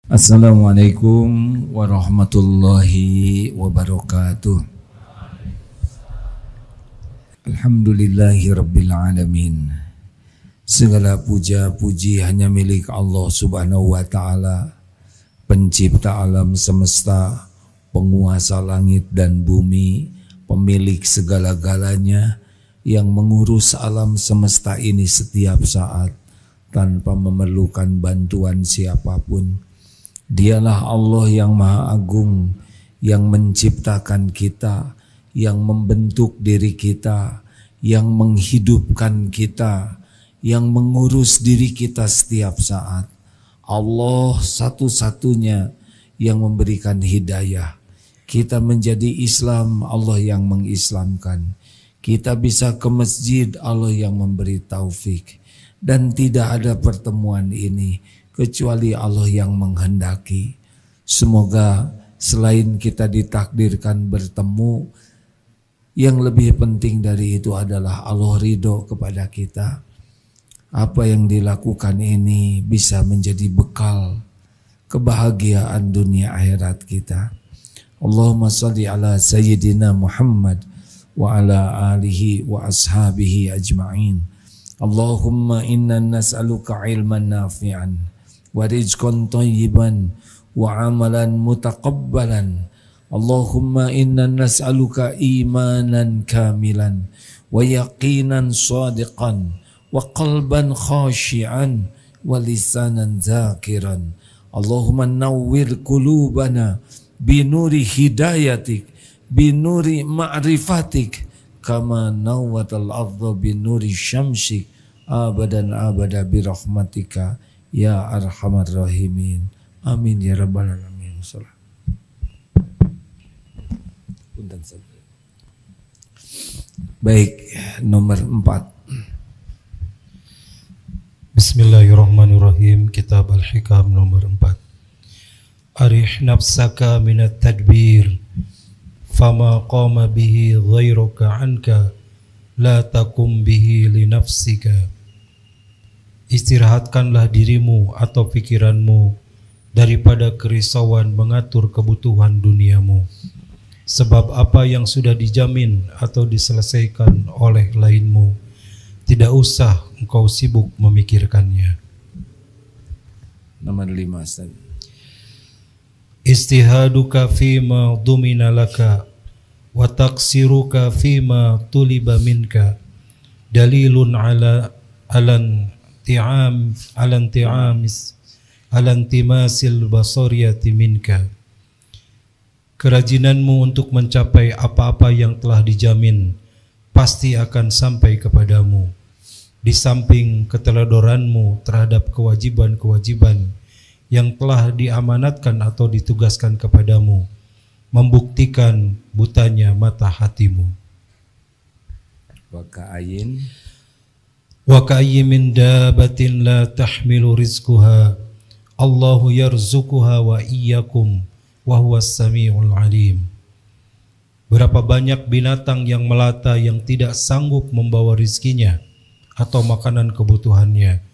Assalamualaikum warahmatullahi wabarakatuh. Alhamdulillahi rabbil alamin. Segala puja puji hanya milik Allah subhanahu wa ta'ala, pencipta alam semesta, penguasa langit dan bumi, pemilik segala-galanya, yang mengurus alam semesta ini setiap saat tanpa memerlukan bantuan siapapun. Dialah Allah yang Maha Agung, yang menciptakan kita, yang membentuk diri kita, yang menghidupkan kita, yang mengurus diri kita setiap saat. Allah satu-satunya yang memberikan hidayah. Kita menjadi Islam, Allah yang mengislamkan. Kita bisa ke masjid, Allah yang memberi taufik. Dan tidak ada pertemuan ini kecuali Allah yang menghendaki. Semoga selain kita ditakdirkan bertemu, yang lebih penting dari itu adalah Allah ridho kepada kita. Apa yang dilakukan ini bisa menjadi bekal kebahagiaan dunia akhirat kita. Allahumma salli ala Sayyidina Muhammad wa ala alihi wa ashabihi ajma'in. Allahumma inna nas'aluka ilman nafi'an wa rizqan thayyiban wa amalan mutaqabbalan. Allahumma inna nas'aluka imanan kamilan wa yaqinan sadiqan wa qalban khashi'an wa lisanan zakiran. Allahumma nawwir qulubana binuri hidayatik binuri ma'rifatik kama nawwatal ardha binuri syamsik abadan abada birahmatika ya arhamar rahimin. Amin ya rabbal alamin. Baik, nomor 4. Bismillahirrahmanirrahim. Kitab Al-Hikam nomor 4. Arih nafsaka minat tadbir, fama qama bihi ghairuka anka, la takum bihi li nafsika. Istirahatkanlah dirimu atau pikiranmu daripada kerisauan mengatur kebutuhan duniamu. Sebab apa yang sudah dijamin atau diselesaikan oleh lainmu, tidak usah engkau sibuk memikirkannya. Nomor 5, Ustaz. Istihaduka fima dumina laka wa taqsiruka fima tuliba minka dalilun ala alantimasil basariyati minka. Kerajinanmu untuk mencapai apa-apa yang telah dijamin pasti akan sampai kepadamu, di samping keteledoranmu terhadap kewajiban-kewajiban yang telah diamanatkan atau ditugaskan kepadamu, membuktikan butanya mata hatimu. Wa ka'ayyin min dabatin la tahmilu rizquha Allahu yarzuquha wa iyyakum wa huwas samiul alim. Berapa banyak binatang yang melata yang tidak sanggup membawa rizkinya atau makanan kebutuhannya.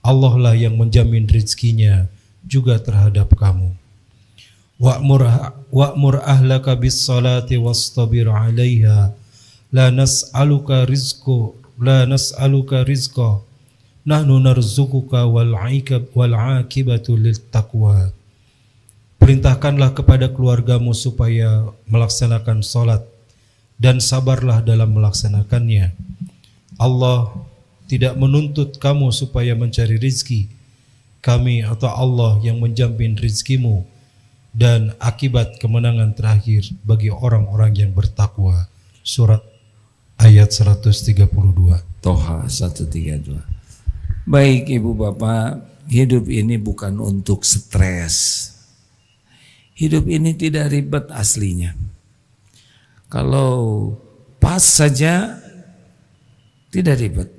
Allah lah yang menjamin rizkinya juga terhadap kamu. Wa'mur ahlaka bis salati wastabir 'alaiha la nas'aluka rizqa nahnu narzuquka wal 'aqibatu lit taqwa. Perintahkanlah kepada keluargamu supaya melaksanakan salat dan sabarlah dalam melaksanakannya. Allah tidak menuntut kamu supaya mencari rizki. Kami atau Allah yang menjamin rizkimu dan akibat kemenangan terakhir bagi orang-orang yang bertakwa. Surat ayat 132. Toha 132. Baik Ibu Bapak, hidup ini bukan untuk stres. Hidup ini tidak ribet aslinya. Kalau pas saja tidak ribet.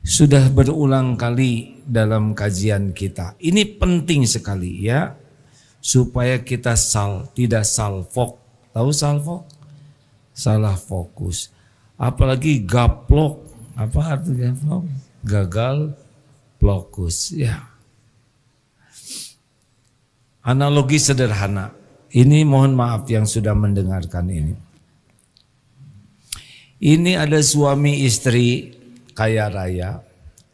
Sudah berulang kali dalam kajian kita. Ini penting sekali ya, supaya kita tidak salfok. Tahu salfok? Salah fokus. Apalagi gaplok. Apa artinya gaplok? Gagal fokus ya. Analogi sederhana. Ini mohon maaf yang sudah mendengarkan ini. Ini ada suami istri kaya raya,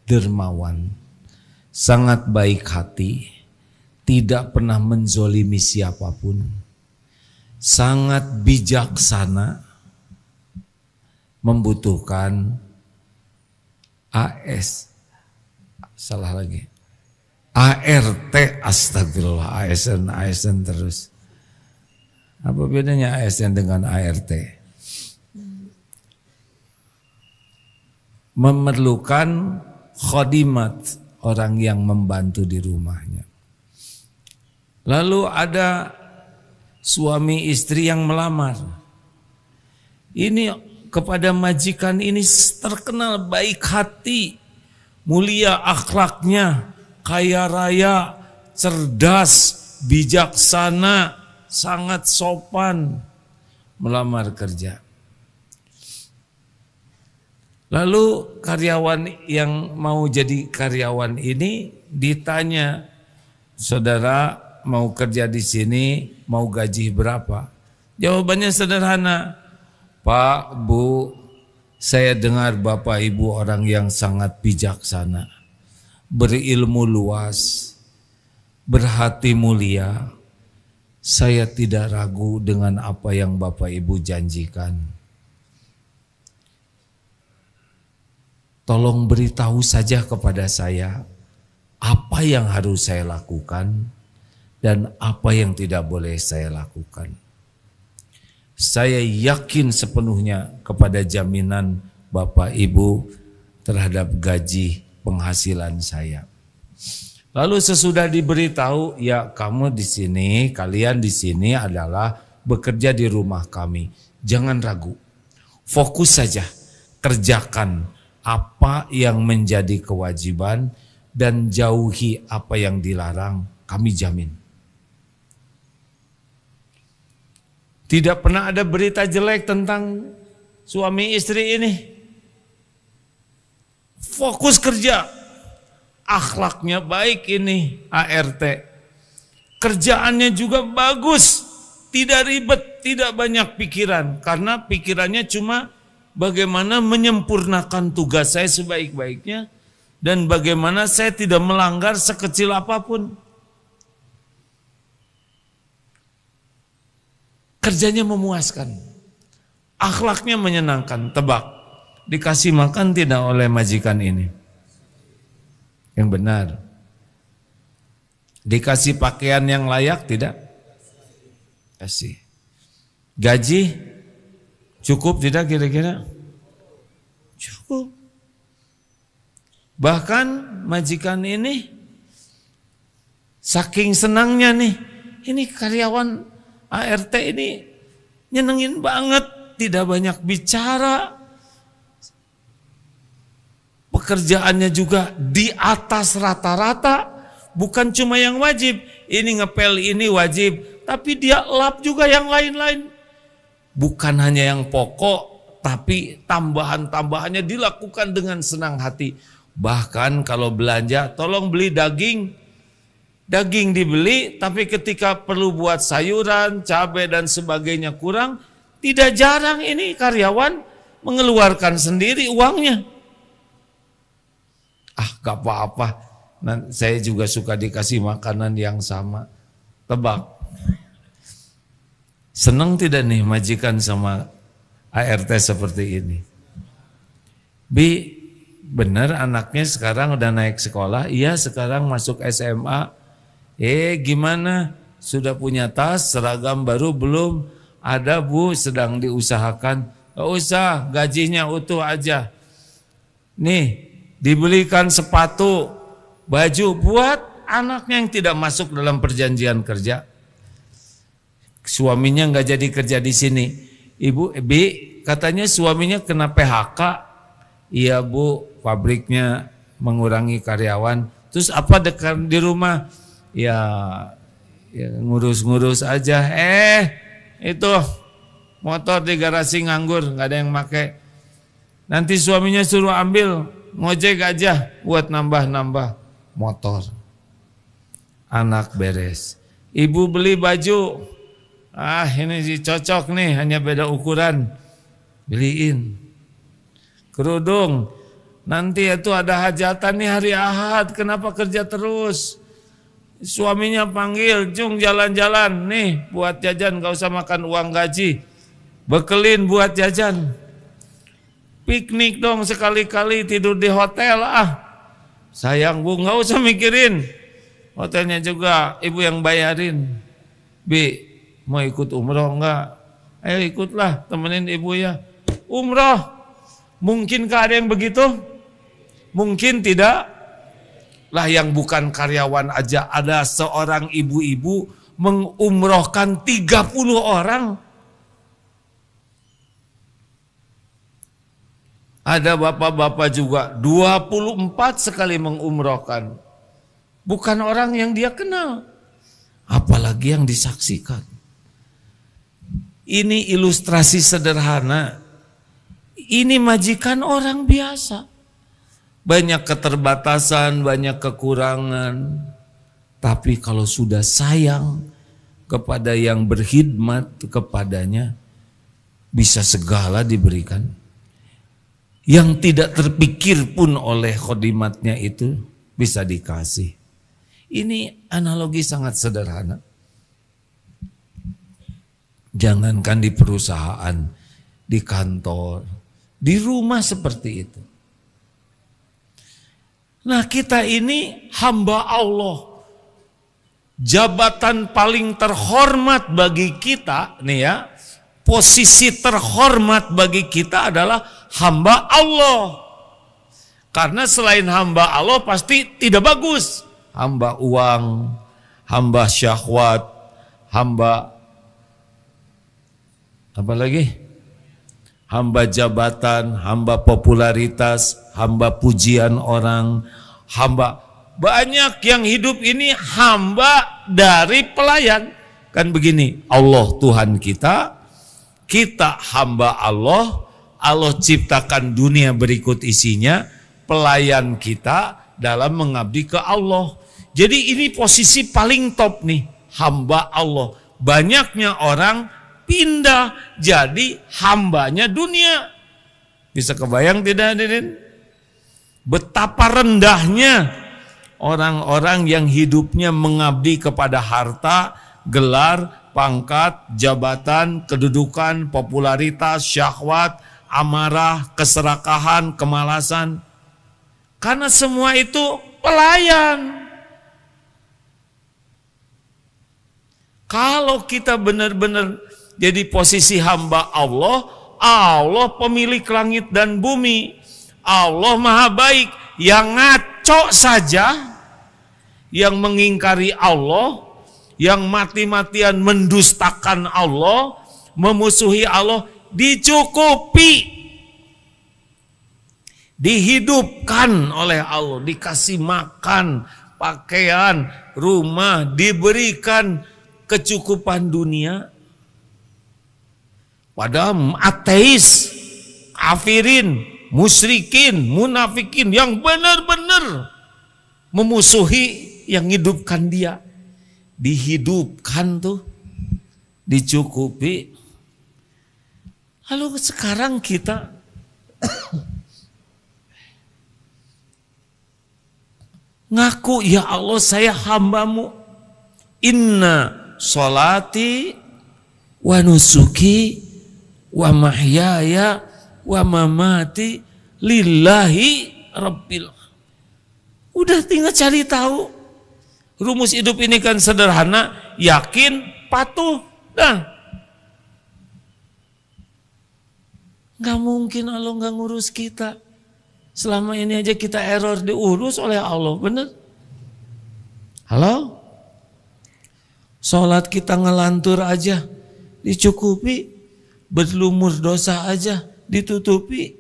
dermawan, sangat baik hati, tidak pernah menzolimi siapapun, sangat bijaksana, membutuhkan ART, astagfirullah, ASN terus. Apa bedanya ASN dengan ART? Memerlukan khodimat, orang yang membantu di rumahnya. Lalu ada suami istri yang melamar. Ini kepada majikan ini terkenal baik hati, mulia akhlaknya, kaya raya, cerdas, bijaksana, sangat sopan, melamar kerja. Lalu karyawan yang mau jadi karyawan ini ditanya, saudara mau kerja di sini, mau gaji berapa? Jawabannya sederhana, Pak, Bu, saya dengar Bapak Ibu orang yang sangat bijaksana, berilmu luas, berhati mulia. Saya tidak ragu dengan apa yang Bapak Ibu janjikan. Tolong beritahu saja kepada saya apa yang harus saya lakukan dan apa yang tidak boleh saya lakukan. Saya yakin sepenuhnya kepada jaminan Bapak Ibu terhadap gaji penghasilan saya. Lalu sesudah diberitahu, ya kamu di sini, kalian di sini adalah bekerja di rumah kami. Jangan ragu, fokus saja, kerjakan apa yang menjadi kewajiban dan jauhi apa yang dilarang, kami jamin. Tidak pernah ada berita jelek tentang suami istri ini. Fokus kerja. Akhlaknya baik ini ART. Kerjaannya juga bagus. Tidak ribet, tidak banyak pikiran. Karena pikirannya cuma bagaimana menyempurnakan tugas saya sebaik-baiknya. Dan bagaimana saya tidak melanggar sekecil apapun. Kerjanya memuaskan. Akhlaknya menyenangkan. Tebak, dikasih makan tidak oleh majikan ini? Yang benar. Dikasih pakaian yang layak tidak? Kasih. Gaji cukup tidak kira-kira? Cukup. Bahkan majikan ini saking senangnya nih, ini karyawan ART ini nyenengin banget, tidak banyak bicara. Pekerjaannya juga di atas rata-rata, bukan cuma yang wajib. Ini ngepel ini wajib, tapi dia lap juga yang lain-lain. Bukan hanya yang pokok, tapi tambahan-tambahannya dilakukan dengan senang hati. Bahkan kalau belanja, tolong beli daging. Daging dibeli, tapi ketika perlu buat sayuran, cabai dan sebagainya kurang, tidak jarang ini karyawan mengeluarkan sendiri uangnya. Gak apa-apa, saya juga suka dikasih makanan yang sama. Tebak, senang tidak nih majikan sama ART seperti ini? Bi, benar anaknya sekarang udah naik sekolah? Iya, sekarang masuk SMA. Gimana? Sudah punya tas, seragam baru belum? Ada Bu, sedang diusahakan. Gak usah, gajinya utuh aja. Nih, dibelikan sepatu, baju buat anaknya yang tidak masuk dalam perjanjian kerja. Suaminya nggak jadi kerja di sini. Ibu, Bi, katanya suaminya kena PHK. Iya Bu, pabriknya mengurangi karyawan. Terus apa dekat di rumah? Ya ngurus-ngurus aja. Itu motor di garasi nganggur, nggak ada yang pakai. Nanti suaminya suruh ambil, ngojek aja buat nambah-nambah motor. Anak beres. Ibu beli baju, ini sih cocok nih, hanya beda ukuran, beliin. Kerudung, nanti itu ada hajatan nih hari Ahad, kenapa kerja terus? Suaminya panggil, Jung jalan-jalan, nih buat jajan, gak usah makan uang gaji, bekelin buat jajan. Piknik dong sekali-kali, tidur di hotel Sayang Bu, gak usah mikirin, hotelnya juga ibu yang bayarin. Bi, mau ikut umroh enggak? Ayo ikutlah, temenin ibu ya. Umroh, mungkinkah ada yang begitu? Mungkin tidak. Lah yang bukan karyawan aja ada seorang ibu-ibu mengumrohkan 30 orang. Ada bapak-bapak juga 24 sekali mengumrohkan. Bukan orang yang dia kenal, apalagi yang disaksikan. Ini ilustrasi sederhana. Ini majikan orang biasa. Banyak keterbatasan, banyak kekurangan. Tapi kalau sudah sayang kepada yang berkhidmat kepadanya, bisa segala diberikan. Yang tidak terpikir pun oleh khodimatnya itu bisa dikasih. Ini analogi sangat sederhana. Jangankan di perusahaan, di kantor, di rumah seperti itu. Nah, kita ini hamba Allah. Jabatan paling terhormat bagi kita nih ya, posisi terhormat bagi kita adalah hamba Allah. Karena selain hamba Allah pasti tidak bagus. Hamba uang, hamba syahwat, hamba apa lagi? Hamba jabatan, hamba popularitas, hamba pujian orang, hamba banyak yang hidup ini hamba dari pelayan. Kan begini, Allah Tuhan kita, kita hamba Allah, Allah ciptakan dunia berikut isinya, pelayan kita dalam mengabdi ke Allah. Jadi ini posisi paling top nih, hamba Allah. Banyaknya orang pindah jadi hambanya dunia. Bisa kebayang tidak hadirin? Betapa rendahnya orang-orang yang hidupnya mengabdi kepada harta, gelar, pangkat, jabatan, kedudukan, popularitas, syahwat, amarah, keserakahan, kemalasan. Karena semua itu pelayan. Kalau kita benar-benar jadi posisi hamba Allah, Allah pemilik langit dan bumi, Allah maha baik. Yang ngaco saja, yang mengingkari Allah, yang mati-matian mendustakan Allah, memusuhi Allah, dicukupi, dihidupkan oleh Allah, dikasih makan, pakaian, rumah, diberikan kecukupan dunia. Padahal ateis, kafirin, musyrikin, munafikin yang benar-benar memusuhi yang hidupkan dia, dihidupkan tuh, dicukupi. Lalu sekarang kita ngaku, ya Allah saya hambamu, inna sholati wa nusuki wa mahyaya wa mamati lillahi rabbil. Udah tinggal cari tahu. Rumus hidup ini kan sederhana, yakin, patuh, dah. Gak mungkin Allah gak ngurus kita. Selama ini aja kita error diurus oleh Allah, bener? Halo? Sholat kita ngelantur aja dicukupi. Berlumur dosa aja ditutupi,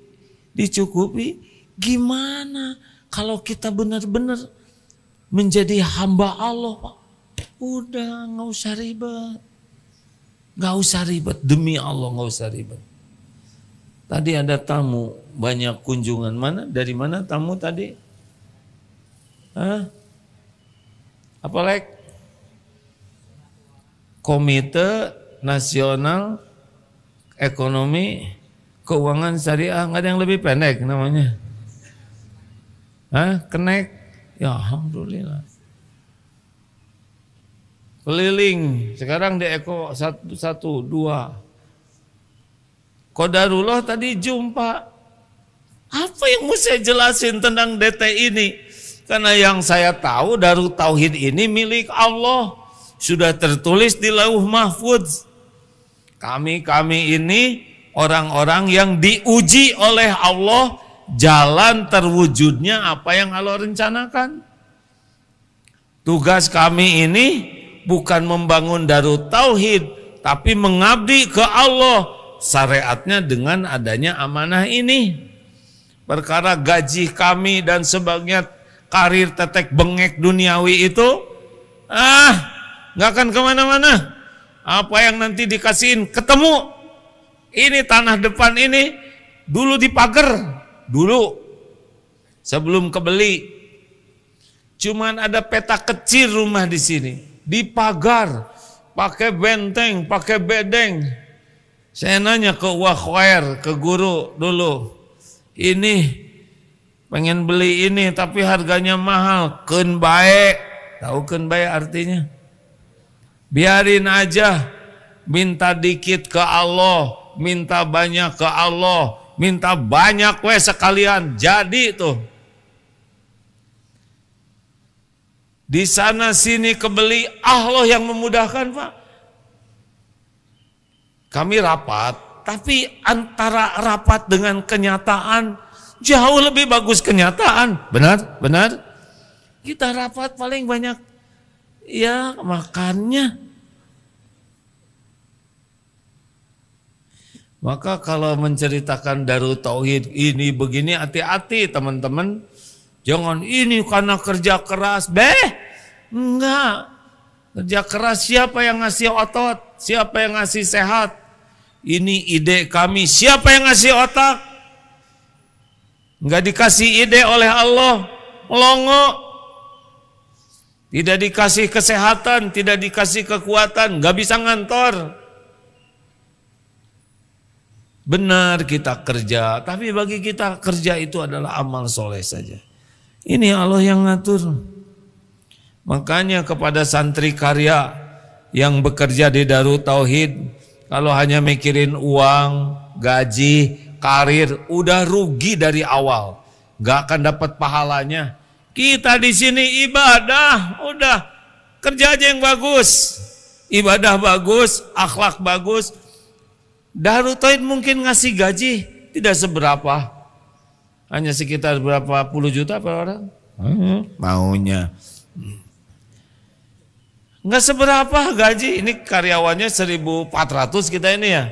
dicukupi. Gimana kalau kita benar-benar menjadi hamba Allah, Pak? Udah gak usah ribet. Gak usah ribet, demi Allah gak usah ribet. Tadi ada tamu, banyak kunjungan. Mana? Dari mana tamu tadi? Hah? Apa lek? Komite Nasional Ekonomi Keuangan Syariah, nggak ada yang lebih pendek namanya. Kenek, ya alhamdulillah. Keliling, sekarang di Eko 1, 2. Qadarullah tadi jumpa. Apa yang mau saya jelasin tentang DT ini? Karena yang saya tahu Darut Tauhid ini milik Allah. Sudah tertulis di Lauh Mahfudz. Kami ini orang-orang yang diuji oleh Allah, jalan terwujudnya apa yang Allah rencanakan. Tugas kami ini bukan membangun Darut Tauhid, tapi mengabdi ke Allah. Syariatnya dengan adanya amanah ini. Perkara gaji kami dan sebagainya, karir tetek bengek duniawi itu, nggak akan kemana-mana. Apa yang nanti dikasihin ketemu. Ini tanah depan ini dulu dipagar, dulu sebelum kebeli. Cuman ada peta kecil rumah di sini, dipagar, pakai benteng, pakai bedeng. Saya nanya ke wakhwair, ke guru dulu, ini pengen beli ini tapi harganya mahal, keun bae. Tahu keun bae artinya? Biarin aja, minta dikit ke Allah, minta banyak ke Allah, minta banyak we sekalian, jadi tuh. Di sana sini kebeli, Allah yang memudahkan, Pak. Kami rapat, tapi antara rapat dengan kenyataan jauh lebih bagus kenyataan. Benar? Benar? Kita rapat paling banyak ya makannya. Maka kalau menceritakan Darut Tauhid ini begini, hati-hati teman-teman. Jangan ini karena kerja keras. Enggak. Kerja keras siapa yang ngasih otot? Siapa yang ngasih sehat? Ini ide kami. Siapa yang ngasih otak? Enggak dikasih ide oleh Allah. Melongo. Tidak dikasih kesehatan, tidak dikasih kekuatan, enggak bisa ngantor. Benar kita kerja, tapi bagi kita kerja itu adalah amal soleh saja. Ini Allah yang ngatur. Makanya kepada santri karya yang bekerja di Darut Tauhid, kalau hanya mikirin uang, gaji, karir, udah rugi dari awal. Gak akan dapat pahalanya. Kita di sini ibadah, udah kerja aja yang bagus. Ibadah bagus, akhlak bagus. Darut Tauhid mungkin ngasih gaji tidak seberapa. Hanya sekitar berapa puluh juta per orang. Maunya. Nggak seberapa gaji, ini karyawannya 1.400 kita ini ya.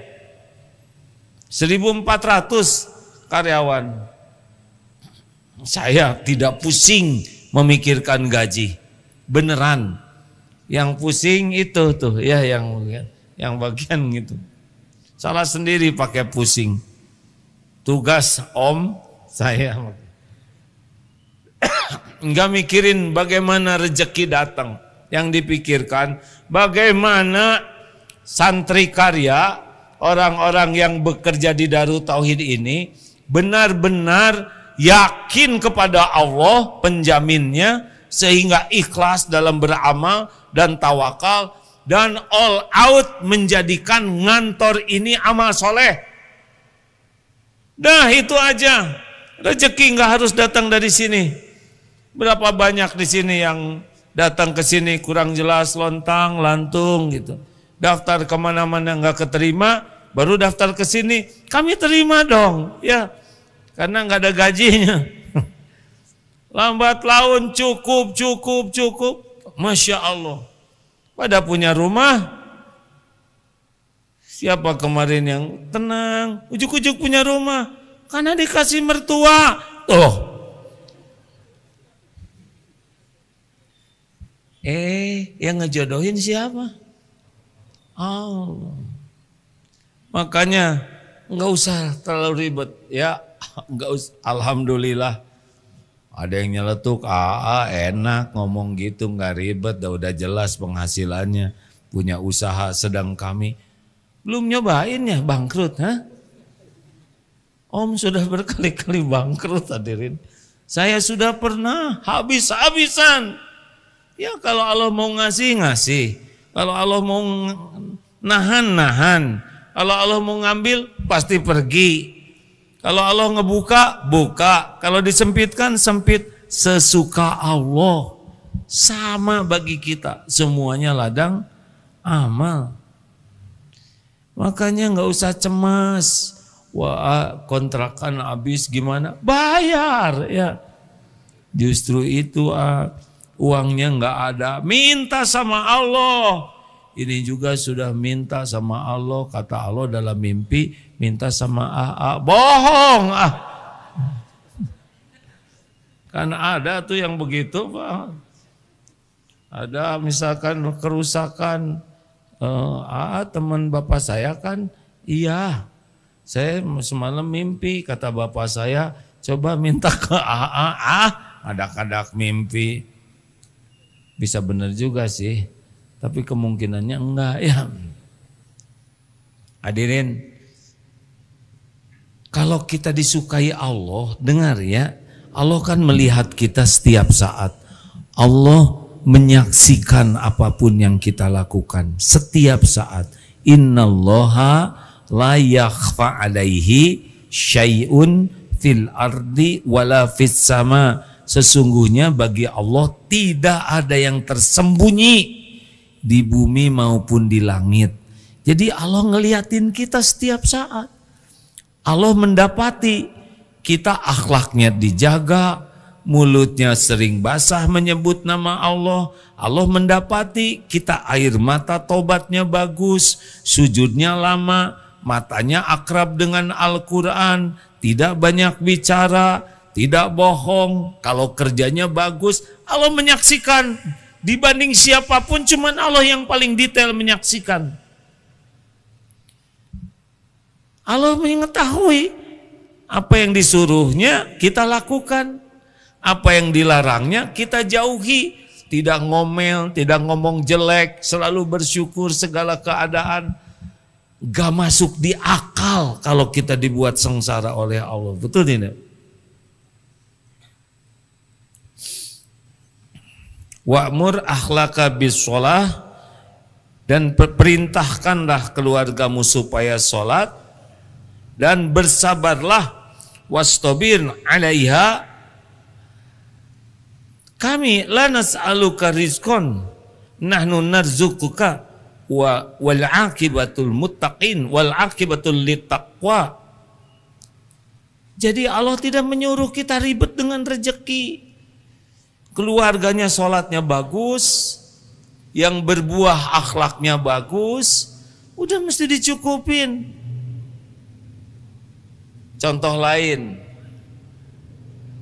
1.400 karyawan. Saya tidak pusing memikirkan gaji. Beneran. Yang pusing itu tuh ya yang bagian gitu. Salah sendiri pakai pusing. Tugas om saya. Enggak mikirin bagaimana rezeki datang. Yang dipikirkan bagaimana santri karya, orang-orang yang bekerja di Darut Tauhid ini benar-benar yakin kepada Allah penjaminnya, sehingga ikhlas dalam beramal dan tawakal, dan all out menjadikan ngantor ini amal soleh. Nah itu aja, rezeki nggak harus datang dari sini. Berapa banyak di sini yang datang ke sini kurang jelas, lontang, lantung gitu. Daftar kemana-mana nggak keterima, baru daftar ke sini, kami terima dong, ya, karena nggak ada gajinya. Lambat laun cukup, masya Allah. Pada punya rumah, siapa kemarin yang tenang, ujuk-ujuk punya rumah, karena dikasih mertua, yang ngejodohin siapa? Allah. Makanya nggak usah terlalu ribet ya, nggak usah. Alhamdulillah ada yang nyeletuk, enak ngomong gitu, nggak ribet, udah jelas penghasilannya. punya usaha, sedang kami belum nyobain ya bangkrut, ha? Om sudah berkali-kali bangkrut hadirin. Saya sudah pernah habis-habisan. Ya kalau Allah mau ngasih, ngasih. Kalau Allah mau nahan, nahan. Kalau Allah mau ngambil, pasti pergi. Kalau Allah ngebuka, buka. Kalau disempitkan, sempit. Sesuka Allah. Sama bagi kita. Semuanya ladang amal. Makanya nggak usah cemas. Wah, kontrakan habis gimana? Bayar ya. Justru itu uangnya nggak ada. Minta sama Allah. Ini juga sudah minta sama Allah. Kata Allah dalam mimpi, minta sama bohong Kan ada tuh yang begitu, Pak. Ada misalkan kerusakan. Teman bapak saya kan, iya. Saya semalam mimpi, kata bapak saya, coba minta ke ada-kadak mimpi. Bisa benar juga sih, tapi kemungkinannya enggak ya. Hadirin, kalau kita disukai Allah, dengar ya, Allah kan melihat kita setiap saat. Allah menyaksikan apapun yang kita lakukan setiap saat. Innallaha la yakhfa alaihi syai'un fil ardi wala fis sama. Sesungguhnya bagi Allah tidak ada yang tersembunyi di bumi maupun di langit. Jadi Allah ngeliatin kita setiap saat. Allah mendapati kita akhlaknya dijaga, mulutnya sering basah menyebut nama Allah. Allah mendapati kita air mata tobatnya bagus, sujudnya lama, matanya akrab dengan Al-Quran, tidak banyak bicara, tidak bohong. Kalau kerjanya bagus, Allah menyaksikan. Dibanding siapapun, cuman Allah yang paling detail menyaksikan. Allah mengetahui apa yang disuruhnya kita lakukan, apa yang dilarangnya kita jauhi. Tidak ngomel, tidak ngomong jelek, selalu bersyukur segala keadaan. Gak masuk di akal kalau kita dibuat sengsara oleh Allah. Betul tidak? Wa'mur akhlaka bis sholah, dan perintahkanlah keluargamu supaya sholat, dan bersabarlah, wastabir alaiha. Kami la nas'aluka rizqan, nahnu narzuquka, wal aqibatul muttaqin wal aqibatul littaqwa. Jadi Allah tidak menyuruh kita ribet dengan rezeki. Keluarganya sholatnya bagus, yang berbuah akhlaknya bagus, udah mesti dicukupin. Contoh lain,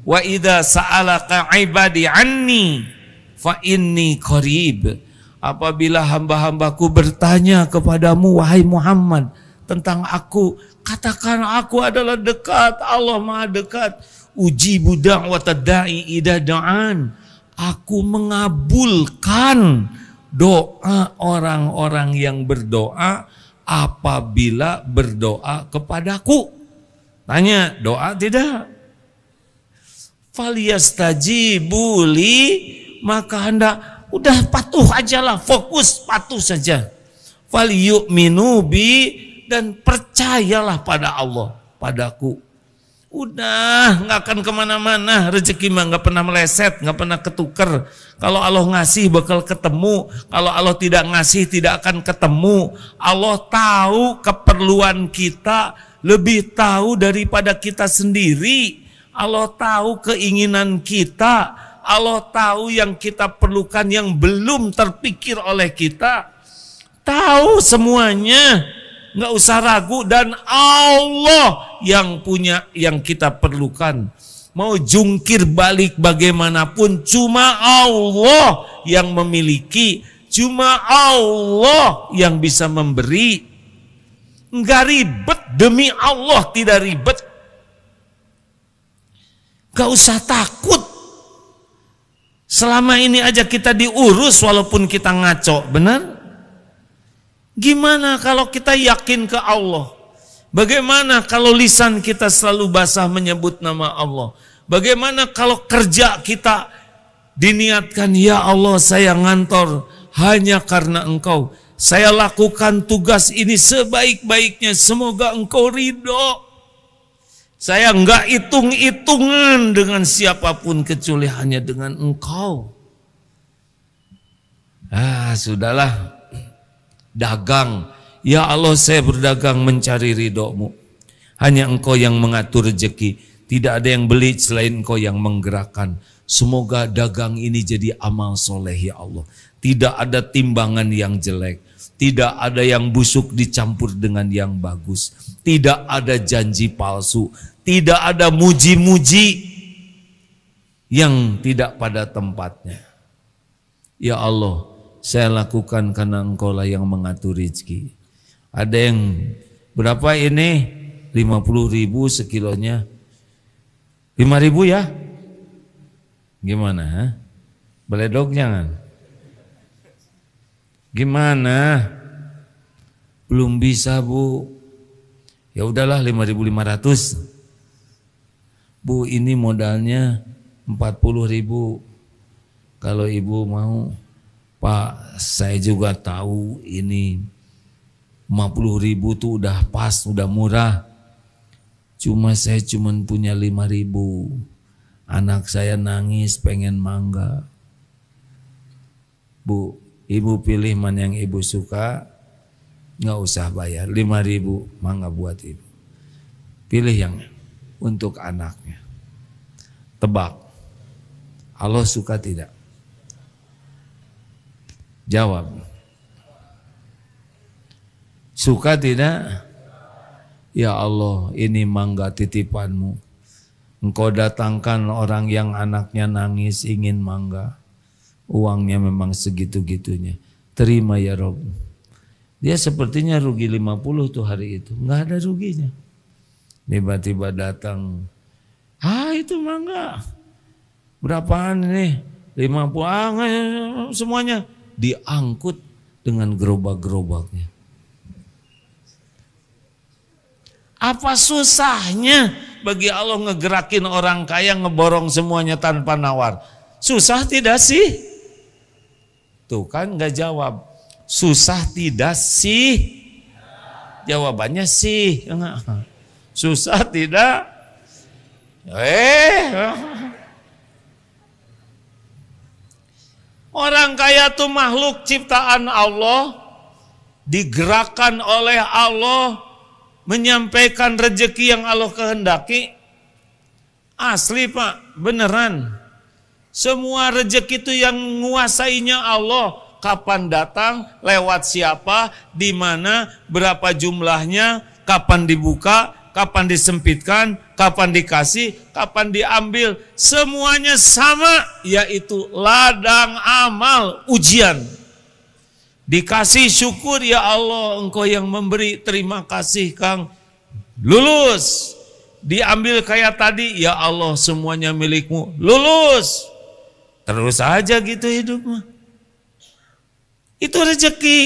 wa idza sa'alaka ibadi anni fa inni qarib. Apabila hamba-hambaku bertanya kepadamu wahai Muhammad tentang aku, katakan aku adalah dekat. Allah Maha dekat. Ujibu da'watad da'i idza da'an. Aku mengabulkan doa orang-orang yang berdoa apabila berdoa kepadaku. Tanya, doa tidak? Falyastajibu li, maka hendak udah patuh ajalah, fokus patuh saja. Falyu'minu bi, dan percayalah pada Allah, padaku. Udah, nggak akan kemana-mana. Rezeki mah nggak pernah meleset, nggak pernah ketuker. Kalau Allah ngasih bakal ketemu. Kalau Allah tidak ngasih tidak akan ketemu. Allah tahu keperluan kita, lebih tahu daripada kita sendiri. Allah tahu keinginan kita. Allah tahu yang kita perlukan yang belum terpikir oleh kita. Tahu semuanya, nggak usah ragu, dan Allah yang punya yang kita perlukan. Mau jungkir balik bagaimanapun, cuma Allah yang memiliki, cuma Allah yang bisa memberi. Nggak ribet, demi Allah tidak ribet. Gak usah takut. Selama ini aja kita diurus walaupun kita ngaco, benar? Gimana kalau kita yakin ke Allah? Bagaimana kalau lisan kita selalu basah menyebut nama Allah? Bagaimana kalau kerja kita diniatkan, ya Allah saya ngantor hanya karena Engkau. Saya lakukan tugas ini sebaik-baiknya, semoga Engkau ridho. Saya enggak hitung-hitungan dengan siapapun kecuali hanya dengan Engkau. Sudahlah, dagang. Ya Allah, saya berdagang mencari ridho-Mu. Hanya Engkau yang mengatur rezeki. Tidak ada yang beli selain Engkau yang menggerakkan. Semoga dagang ini jadi amal soleh ya Allah. Tidak ada timbangan yang jelek. Tidak ada yang busuk dicampur dengan yang bagus. Tidak ada janji palsu. Tidak ada muji-muji yang tidak pada tempatnya. Ya Allah, saya lakukan karena Engkau lah yang mengatur rezeki. Ada yang berapa ini? 50.000 sekilonya. 5.000 ya? Gimana? Beledok jangan? Gimana? Belum bisa Bu. Ya udahlah 5.500. Bu, ini modalnya 40.000. Kalau Ibu mau, Pak, saya juga tahu ini 50.000 tuh udah pas, udah murah. Cuma saya punya 5.000. Anak saya nangis pengen mangga. Bu, Ibu pilih mana yang Ibu suka, nggak usah bayar. 5.000 mangga buat Ibu. Pilih yang untuk anaknya. Tebak, Allah suka tidak? Jawab. Suka tidak? Ya Allah, ini mangga titipan-Mu. Engkau datangkan orang yang anaknya nangis ingin mangga. Uangnya memang segitu-gitunya. Terima ya Rob. Dia sepertinya rugi 50 tuh hari itu. Nggak ada ruginya. Tiba-tiba datang. Itu mangga. Berapaan ini? 50. Semuanya diangkut dengan gerobak-gerobaknya. Apa susahnya bagi Allah ngegerakin orang kaya ngeborong semuanya tanpa nawar? Susah tidak sih? Tuh kan nggak jawab. Susah tidak sih? Jawabannya sih. Susah tidak? Orang kaya itu makhluk ciptaan Allah, digerakkan oleh Allah, menyampaikan rezeki yang Allah kehendaki. Asli Pak, beneran. Semua rezeki itu yang menguasainya Allah. Kapan datang, lewat siapa, di mana, berapa jumlahnya, kapan dibuka, kapan disempitkan, kapan dikasih, kapan diambil. Semuanya sama, yaitu ladang amal, ujian. Dikasih syukur, ya Allah Engkau yang memberi, terima kasih Kang. Lulus. Diambil kayak tadi, ya Allah semuanya milik-Mu. Lulus. Terus aja gitu hidupnya. Itu rezeki.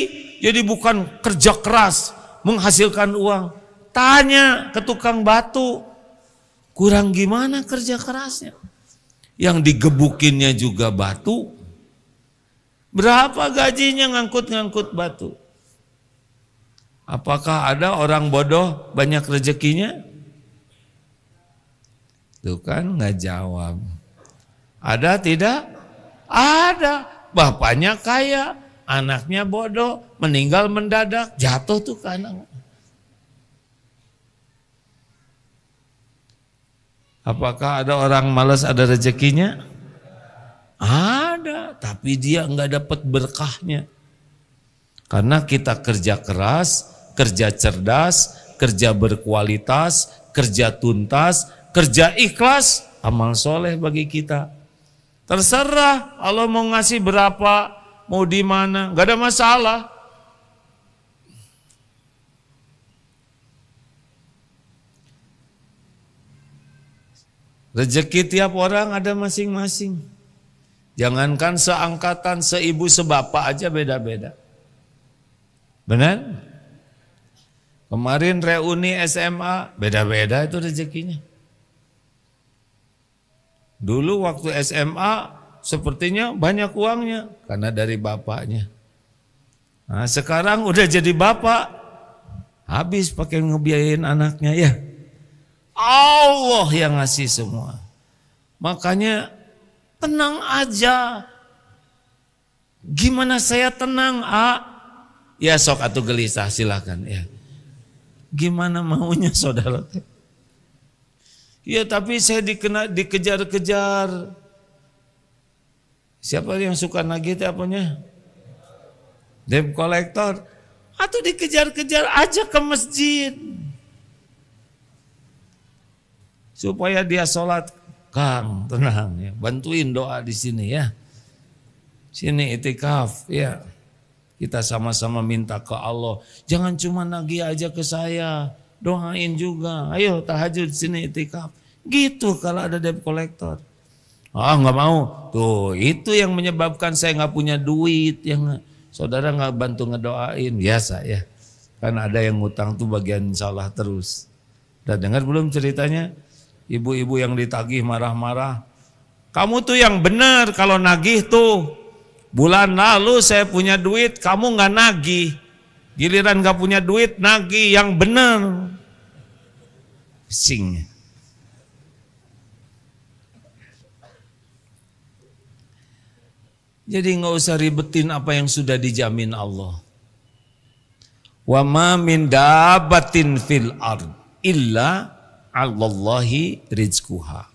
Jadi bukan kerja keras menghasilkan uang. Tanya ke tukang batu. Kurang gimana kerja kerasnya? Yang digebukinnya juga batu. Berapa gajinya ngangkut-ngangkut batu? Apakah ada orang bodoh banyak rezekinya? Tuh kan nggak jawab. Ada tidak? Ada. Bapaknya kaya, anaknya bodoh, meninggal mendadak, jatuh tuh ke anak. Apakah ada orang malas ada rezekinya? Ada, tapi dia nggak dapat berkahnya. Karena kita kerja keras, kerja cerdas, kerja berkualitas, kerja tuntas, kerja ikhlas, amal soleh bagi kita. Terserah Allah mau ngasih berapa, mau di mana, nggak ada masalah. Rezeki tiap orang ada masing-masing. Jangankan seangkatan, seibu sebapak aja beda-beda. Benar? Kemarin reuni SMA, beda-beda itu rezekinya. Dulu waktu SMA sepertinya banyak uangnya karena dari bapaknya. Nah, sekarang udah jadi bapak, habis pakai ngebiayain anaknya ya. Allah yang ngasih semua. Makanya tenang aja. Gimana saya tenang, Ya sok atuh gelisah silakan ya. Gimana maunya saudara? Ya tapi saya dikejar-kejar. Siapa yang suka nagih teh apanya? Debt collector. Atau dikejar-kejar aja ke masjid. Supaya dia sholat. Kang, tenang ya. Bantuin doa di sini ya. Sini itikaf ya. Kita sama-sama minta ke Allah. Jangan cuma nagih aja ke saya. Doain juga. Ayo tahajud sini itikaf. Gitu kalau ada debt collector. Nggak mau. Tuh itu yang menyebabkan saya nggak punya duit. Yang saudara nggak bantu ngedoain. Biasa ya. Kan ada yang ngutang tuh bagian salah terus. Udah dengar belum ceritanya? Ibu-ibu yang ditagih marah-marah. Kamu tuh yang benar kalau nagih tuh. Bulan lalu saya punya duit, kamu nggak nagih. Giliran nggak punya duit, nagih yang benar. Sing. Jadi nggak usah ribetin apa yang sudah dijamin Allah. Wa ma min dabbatin fil ard illa 'alallahi rizquha.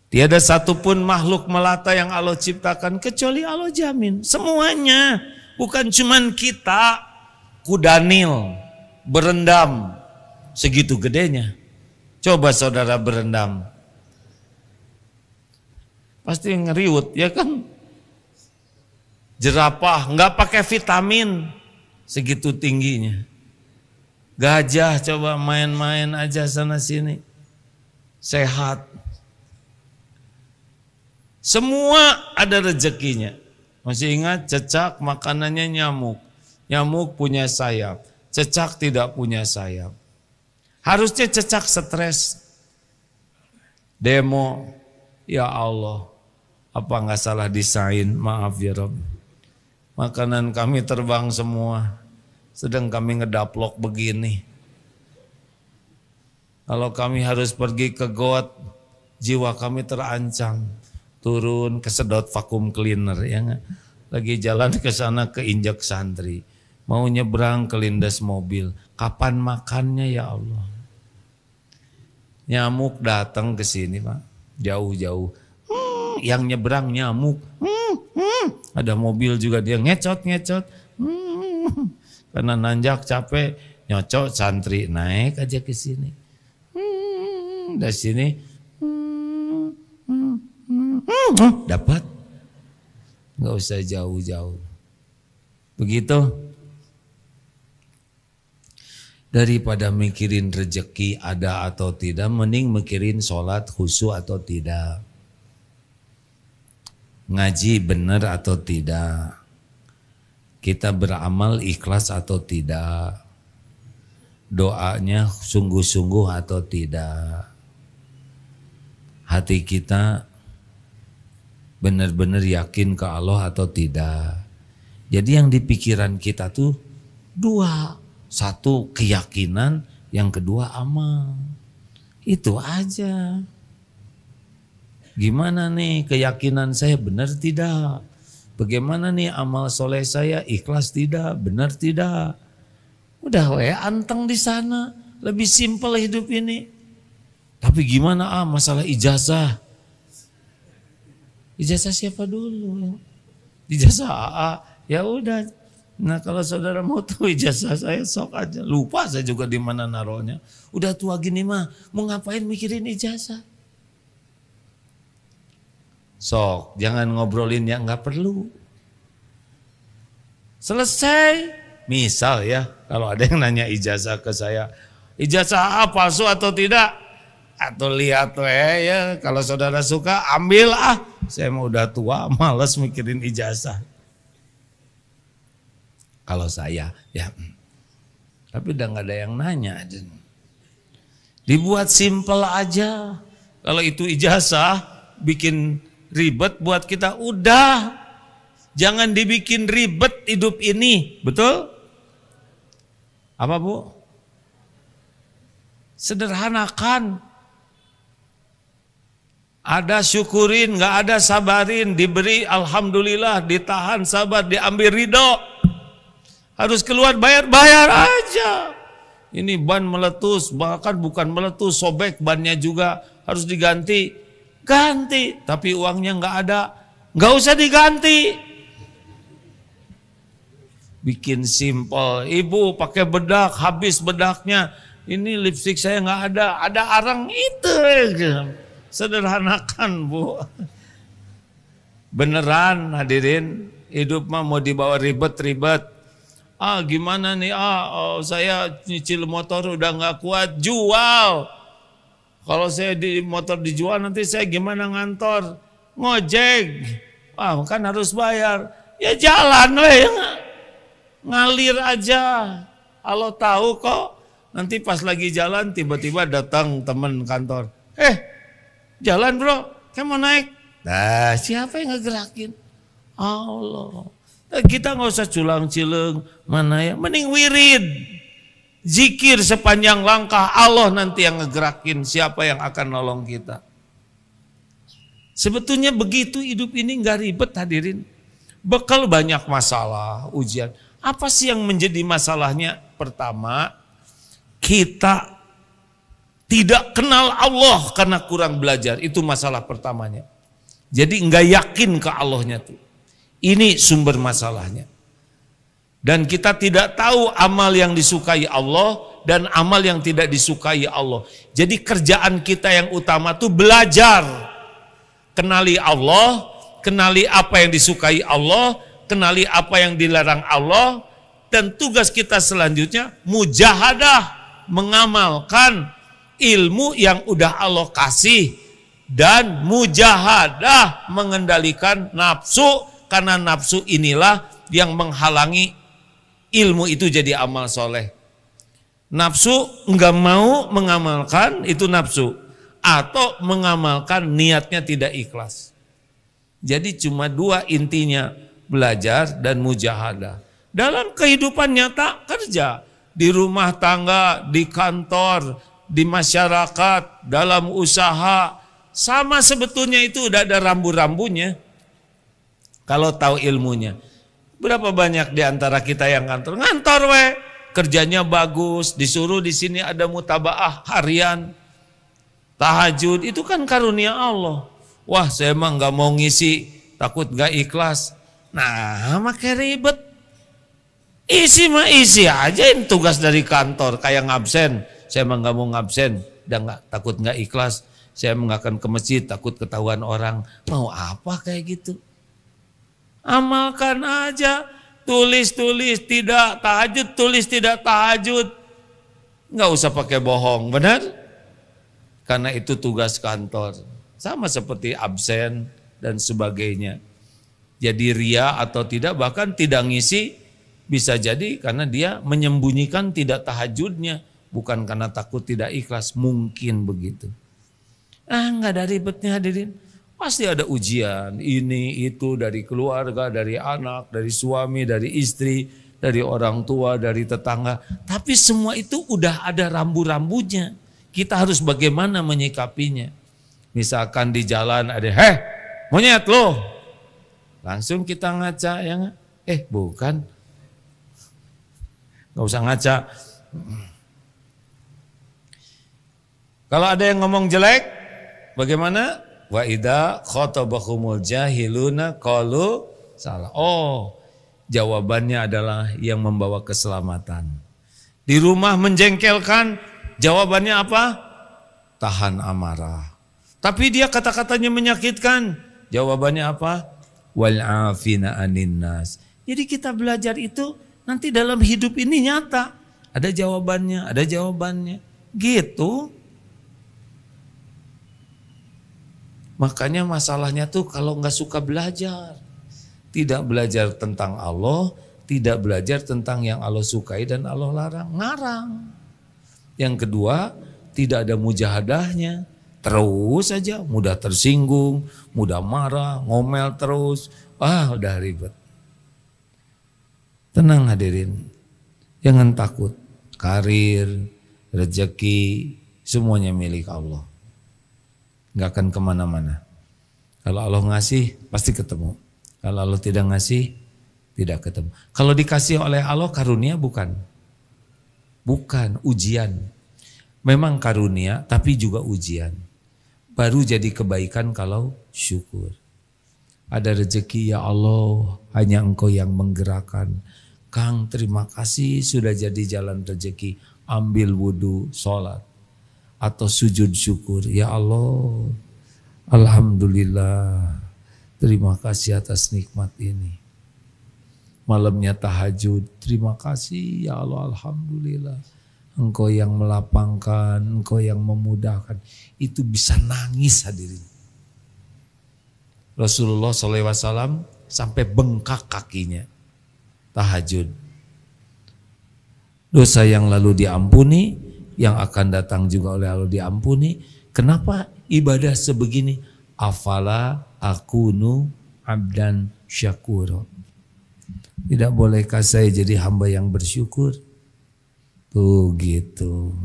Tiada satupun makhluk melata yang Allah ciptakan kecuali Allah jamin. Semuanya. Bukan cuman kita. Kudanil. Berendam. Segitu gedenya. Coba saudara berendam. Pasti ngeriut ya kan. Jerapah. Nggak pakai vitamin. Segitu tingginya. Gajah coba main-main aja sana sini. Sehat. Semua ada rezekinya. Masih ingat cecak makanannya nyamuk. Nyamuk punya sayap. Cecak tidak punya sayap. Harusnya cecak stres. Demo. Ya Allah. Apa nggak salah desain? Maaf ya Rob. Makanan kami terbang semua. Sedang kami ngedaplok begini. Kalau kami harus pergi ke got. Jiwa kami terancam. Turun kesedot vakum cleaner ya gak? Lagi jalan ke sana keinjak santri, mau nyebrang kelindas mobil, kapan makannya ya Allah? Nyamuk datang ke sini Pak, jauh-jauh, yang nyebrang nyamuk, ada mobil juga dia ngecot, karena nanjak capek, nyocok santri naik aja ke sini, dari sini. Dapat, nggak usah jauh-jauh. Begitu. Daripada mikirin rezeki ada atau tidak, mending mikirin sholat khusyuk atau tidak, ngaji benar atau tidak, kita beramal ikhlas atau tidak, doanya sungguh-sungguh atau tidak, hati kita benar-benar yakin ke Allah atau tidak. Jadi yang di pikiran kita tuh dua. Satu keyakinan, yang kedua amal. Itu aja. Gimana nih keyakinan saya benar tidak? Bagaimana nih amal soleh saya ikhlas tidak? Benar tidak? Udah anteng di sana. Lebih simpel hidup ini. Tapi gimana masalah ijazah? Ijazah siapa dulu? Ijazah AA. Ya udah. Nah kalau saudara mau tahu ijazah saya sok aja. Lupa saya juga di mana naruhnya. Udah tua gini mah mau ngapain mikirin ijazah? Sok jangan ngobrolin yang nggak perlu. Selesai. Misal ya kalau ada yang nanya ijazah ke saya. Ijazah AA palsu atau tidak? Atau lihat ya kalau saudara suka ambil Saya mau udah tua males mikirin ijazah. Kalau saya, ya. Tapi udah nggak ada yang nanya. Dibuat simpel aja. Kalau itu ijazah, bikin ribet buat kita, udah. Jangan dibikin ribet hidup ini, betul? Apa Bu? Sederhanakan. Ada syukurin, nggak ada sabarin, diberi alhamdulillah, ditahan sabar, diambil ridho. Harus keluar bayar aja. Ini ban meletus, bahkan bukan meletus, sobek bannya juga harus diganti. Ganti, tapi uangnya nggak ada, nggak usah diganti. Bikin simpel, ibu pakai bedak, habis bedaknya. Ini lipstik saya nggak ada arang itu. Sederhanakan Bu. Beneran hadirin, hidup mah mau dibawa ribet-ribet. Gimana nih, saya nyicil motor udah nggak kuat, jual. Kalau saya di motor dijual nanti saya gimana ngantor, ngojek. Kan harus bayar. Ya jalan weh, ngalir aja. Allah tahu kok. Nanti pas lagi jalan tiba-tiba datang teman kantor. Jalan bro, kayak mau naik. Nah, siapa yang ngegerakin? Allah. Kita nggak usah culang-cileng, mana ya? Mending wirid, zikir sepanjang langkah. Allah nanti yang ngegerakin siapa yang akan nolong kita. Sebetulnya begitu hidup ini nggak ribet hadirin. Bekal banyak masalah, ujian. Apa sih yang menjadi masalahnya? Pertama, kita tidak kenal Allah karena kurang belajar. Itu masalah pertamanya. Jadi enggak yakin ke Allahnya tuh. Ini sumber masalahnya. Dan kita tidak tahu amal yang disukai Allah dan amal yang tidak disukai Allah. Jadi kerjaan kita yang utama tuh belajar. Kenali Allah, kenali apa yang disukai Allah, kenali apa yang dilarang Allah. Dan tugas kita selanjutnya mujahadah, mengamalkan ilmu yang udah Allah kasih, dan mujahadah mengendalikan nafsu, karena nafsu inilah yang menghalangi ilmu itu jadi amal soleh. Nafsu enggak mau mengamalkan, itu nafsu, atau mengamalkan niatnya tidak ikhlas. Jadi cuma dua intinya, belajar dan mujahadah. Dalam kehidupan nyata kerja, di rumah tangga, di kantor, di masyarakat, dalam usaha, sama sebetulnya itu udah ada rambu-rambunya. Kalau tahu ilmunya. Berapa banyak di antara kita yang ngantor kerjanya bagus, disuruh di sini ada mutabaah harian, tahajud, itu kan karunia Allah. Wah, saya emang nggak mau ngisi, takut nggak ikhlas. Nah, makai ribet. Isi mah isi aja, ini tugas dari kantor, kayak ngabsen. Saya emang nggak mau ngabsen, takut nggak ikhlas. Saya emang nggak akan ke masjid, takut ketahuan orang. Mau apa kayak gitu? Amalkan aja, tulis tidak tahajud, tulis tidak tahajud. Nggak usah pakai bohong, benar? Karena itu tugas kantor. Sama seperti absen dan sebagainya. Jadi ria atau tidak, bahkan tidak ngisi, bisa jadi karena dia menyembunyikan tidak tahajudnya. Bukan karena takut tidak ikhlas, mungkin begitu. Nggak ada ribetnya hadirin. Pasti ada ujian, ini itu dari keluarga, dari anak, dari suami, dari istri, dari orang tua, dari tetangga. Tapi semua itu udah ada rambu-rambunya. Kita harus bagaimana menyikapinya. Misalkan di jalan ada, monyet lo. Langsung kita ngaca, ya nggak? Bukan. Nggak usah ngaca. Kalau ada yang ngomong jelek, bagaimana? Wa idza khatabahumul jahiluna qalu salah. Jawabannya adalah yang membawa keselamatan. Di rumah menjengkelkan, jawabannya apa? Tahan amarah. Tapi dia kata-katanya menyakitkan, jawabannya apa? Wal afina anin nas. Jadi kita belajar itu nanti dalam hidup ini nyata. Ada jawabannya. Gitu. Makanya masalahnya tuh kalau nggak suka belajar, tidak belajar tentang Allah, tidak belajar tentang yang Allah sukai dan Allah larang, ngarang. Yang kedua, tidak ada mujahadahnya, terus saja mudah tersinggung, mudah marah, ngomel terus, udah ribet. Tenang hadirin, jangan takut, karir, rezeki, semuanya milik Allah. Nggak akan kemana-mana. Kalau Allah ngasih, pasti ketemu. Kalau Allah tidak ngasih, tidak ketemu. Kalau dikasih oleh Allah karunia bukan? Bukan, ujian. Memang karunia, tapi juga ujian. Baru jadi kebaikan kalau syukur. Ada rezeki, ya Allah, hanya Engkau yang menggerakkan. Kang, terima kasih sudah jadi jalan rezeki. Ambil wudhu, sholat. Atau sujud syukur. Ya Allah, alhamdulillah, terima kasih atas nikmat ini. Malamnya tahajud, terima kasih ya Allah, alhamdulillah. Engkau yang melapangkan, Engkau yang memudahkan. Itu bisa nangis hadirin. Rasulullah SAW sampai bengkak kakinya. Tahajud. Dosa yang lalu diampuni, yang akan datang juga oleh Allah diampuni. Kenapa ibadah sebegini? Afala akunu abdan syakur. Tidak bolehkah saya jadi hamba yang bersyukur? Tuh gitu.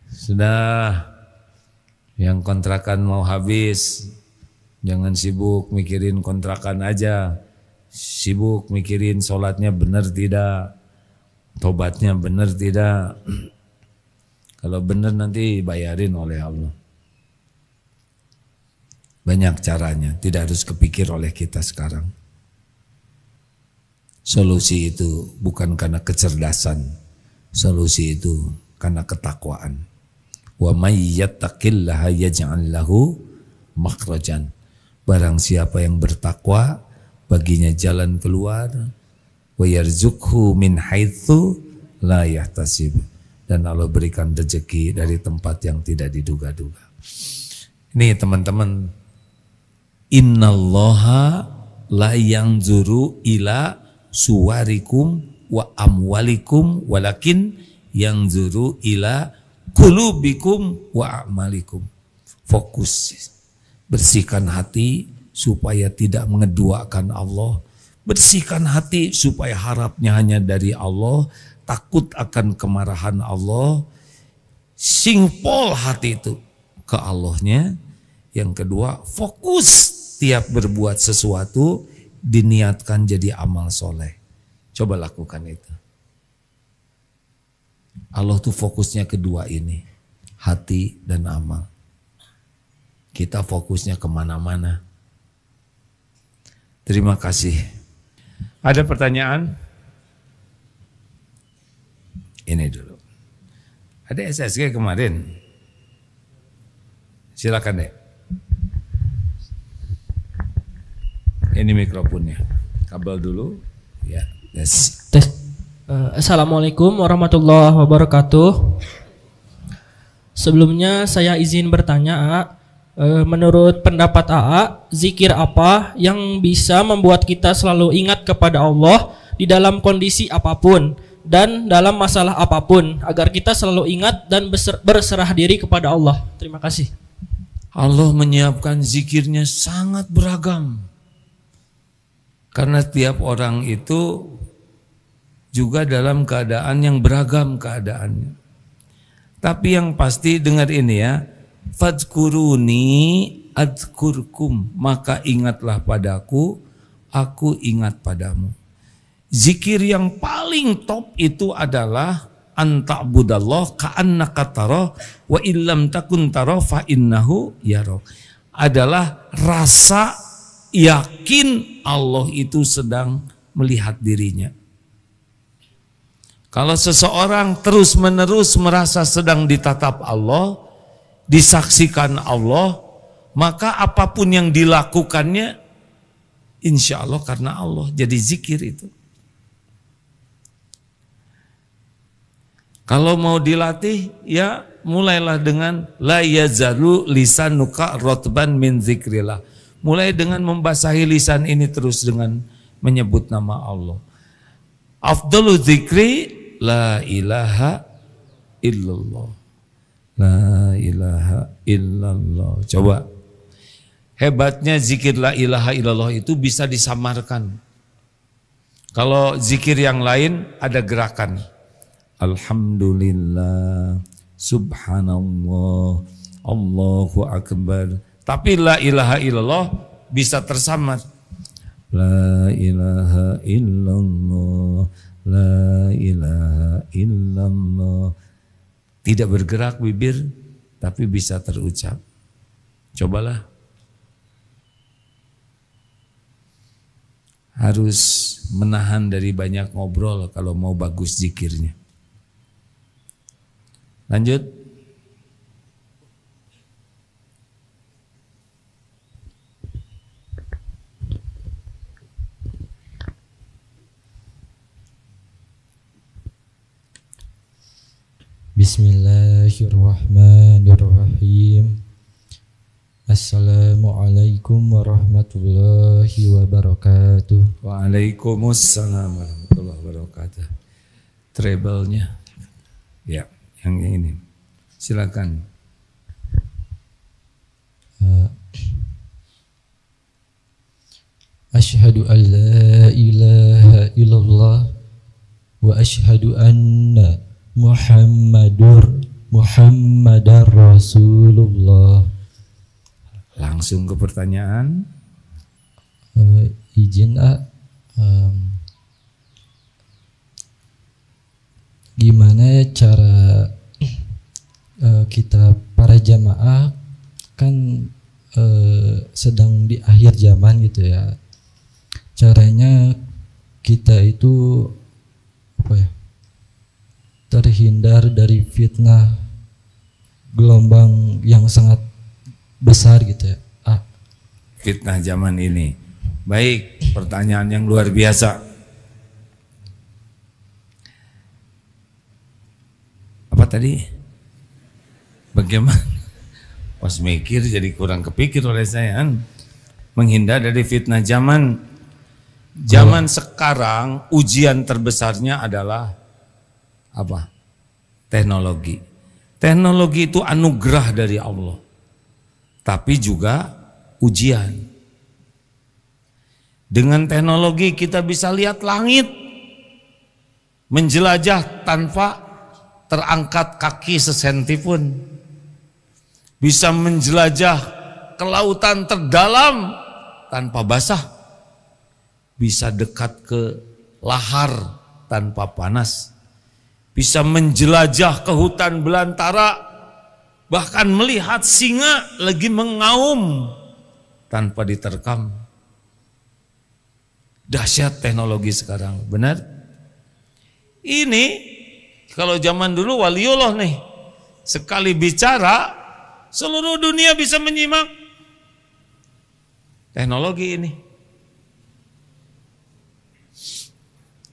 Sudah, yang kontrakan mau habis, jangan sibuk mikirin kontrakan aja. Sibuk mikirin sholatnya benar tidak, tobatnya benar tidak. Kalau benar nanti bayarin oleh Allah. Banyak caranya, tidak harus kepikir oleh kita sekarang. Solusi itu bukan karena kecerdasan, solusi itu karena ketakwaan. Wa may yattaqillaha yaj'al lahu makhrajan. Barang siapa yang bertakwa, baginya jalan keluar. Wa yarzuqhu min haitsu la yahtasib. Dan Allah berikan rezeki dari tempat yang tidak diduga-duga. Ini teman-teman, innallaha la yanzuru ila suwarikum wa amwalikum walakin yanzuru ila qulubikum wa a'malikum. Fokus, bersihkan hati supaya tidak mengeduakan Allah. Bersihkan hati supaya harapnya hanya dari Allah, takut akan kemarahan Allah. Singpol hati itu ke Allahnya. Yang kedua, fokus tiap berbuat sesuatu diniatkan jadi amal soleh. Coba lakukan itu. Allah tuh fokusnya kedua ini, hati dan amal. Kita fokusnya kemana-mana. Terima kasih. Ada pertanyaan? Ini dulu. Ada SSG kemarin. Silakan deh. Ini mikrofonnya. Kabel dulu. Ya, yes. Tes. Assalamualaikum warahmatullahi wabarakatuh. Sebelumnya saya izin bertanya, AA. Menurut pendapat AA, zikir apa yang bisa membuat kita selalu ingat kepada Allah di dalam kondisi apapun dan dalam masalah apapun, agar kita selalu ingat dan berserah diri kepada Allah? Terima kasih. Allah menyiapkan zikirnya sangat beragam. Karena tiap orang itu juga dalam keadaan yang beragam keadaannya. Tapi yang pasti dengar ini ya, fadzkuruni adzkurkum, maka ingatlah padaku, aku ingat padamu. Zikir yang paling top itu adalah anta'budallah ka'annaka tarah wa illam takun tarah fa innahu yarah. Adalah rasa yakin Allah itu sedang melihat dirinya. Kalau seseorang terus-menerus merasa sedang ditatap Allah, disaksikan Allah, maka apapun yang dilakukannya insya Allah karena Allah. Jadi zikir itu. Kalau mau dilatih, ya mulailah dengan la yazalu lisanuka rotban min zikrillah. Mulai dengan membasahi lisan ini terus dengan menyebut nama Allah. Afdalu dzikri la ilaha illallah. La ilaha illallah. Coba. Hebatnya zikir la ilaha illallah itu bisa disamarkan. Kalau zikir yang lain ada gerakan. Alhamdulillah, subhanallah, Allahu akbar. Tapi la ilaha illallah bisa tersamar. La ilaha illallah, la ilaha illallah. Tidak bergerak bibir, tapi bisa terucap. Cobalah. Harus menahan dari banyak ngobrol kalau mau bagus zikirnya. Lanjut. Bismillahirrahmanirrahim. Assalamualaikum warahmatullahi wabarakatuh. Waalaikumsalam warahmatullahi wabarakatuh. Treble-nya. Ya, yang ini. Silakan. Asyhadu an la ilaha illallah wa asyhadu anna Muhammadar Rasulullah. Langsung ke pertanyaan. Izin gimana cara kita para jamaah kan sedang di akhir zaman gitu ya. Caranya kita itu apa ya? Terhindar dari fitnah gelombang yang sangat besar gitu ya. Fitnah zaman ini. Baik, pertanyaan yang luar biasa. Apa tadi? Bagaimana? Pas mikir jadi kurang kepikir oleh saya. Menghindar dari fitnah zaman. Zaman sekarang ujian terbesarnya adalah apa? Teknologi. Teknologi itu anugerah dari Allah. Tapi juga ujian. Dengan teknologi kita bisa lihat langit, menjelajah tanpa terangkat kaki sesenti pun. Bisa menjelajah ke lautan terdalam tanpa basah. Bisa dekat ke lahar tanpa panas. Bisa menjelajah ke hutan belantara, bahkan melihat singa lagi mengaum tanpa diterkam. Dahsyat teknologi sekarang, benar? Ini kalau zaman dulu waliullah nih, sekali bicara seluruh dunia bisa menyimak. Teknologi ini.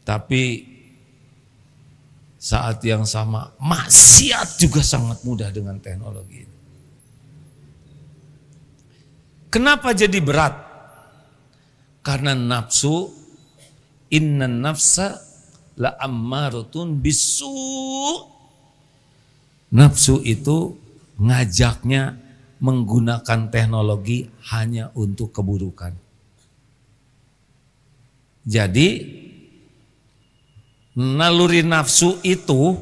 Tapi saat yang sama maksiat juga sangat mudah dengan teknologi ini. Kenapa jadi berat? Karena nafsu, inna nafsa la ammaratun bisu. Nafsu itu ngajaknya menggunakan teknologi hanya untuk keburukan. Jadi naluri nafsu itu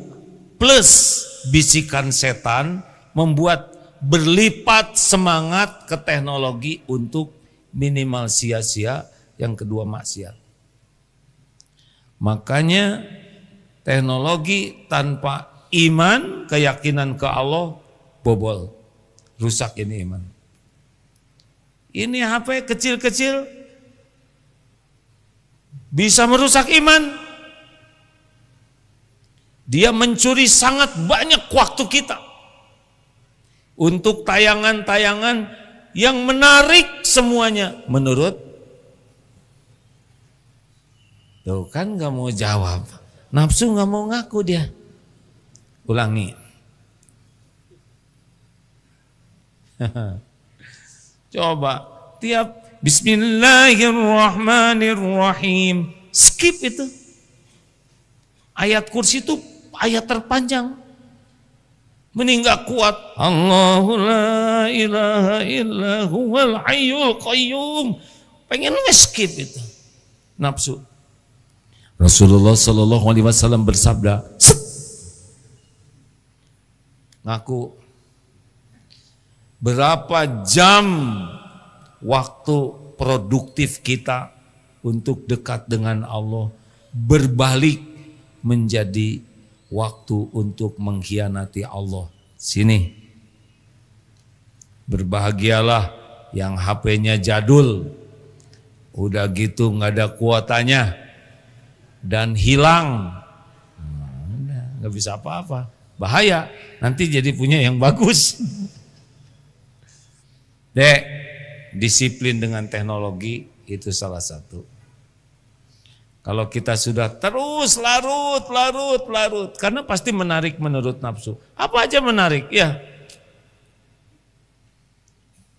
plus bisikan setan membuat berlipat semangat ke teknologi untuk minimal sia-sia, yang kedua maksiat. Makanya teknologi tanpa iman, keyakinan ke Allah bobol, rusak ini iman. Ini HP kecil-kecil bisa merusak iman. Dia mencuri sangat banyak waktu kita untuk tayangan-tayangan yang menarik semuanya menurut. Tuh kan gak mau jawab, nafsu gak mau ngaku dia. Ulangi. Coba tiap Bismillahirrahmanirrahim. Skip itu. Ayat kursi itu ayat terpanjang. Mending gak kuat. Allahu la ilaha illa huwal hayyul qayyum. Pengen nge-skip itu. Nafsu. Rasulullah sallallahu alaihi wasallam bersabda, ngaku berapa jam waktu produktif kita untuk dekat dengan Allah berbalik menjadi waktu untuk mengkhianati Allah. Sini, berbahagialah yang HP-nya jadul, udah gitu nggak ada kuotanya dan hilang, nggak bisa apa-apa, bahaya. Nanti jadi punya yang bagus. Dek, disiplin dengan teknologi itu salah satu. Kalau kita sudah terus larut, karena pasti menarik menurut nafsu. Apa aja menarik, ya.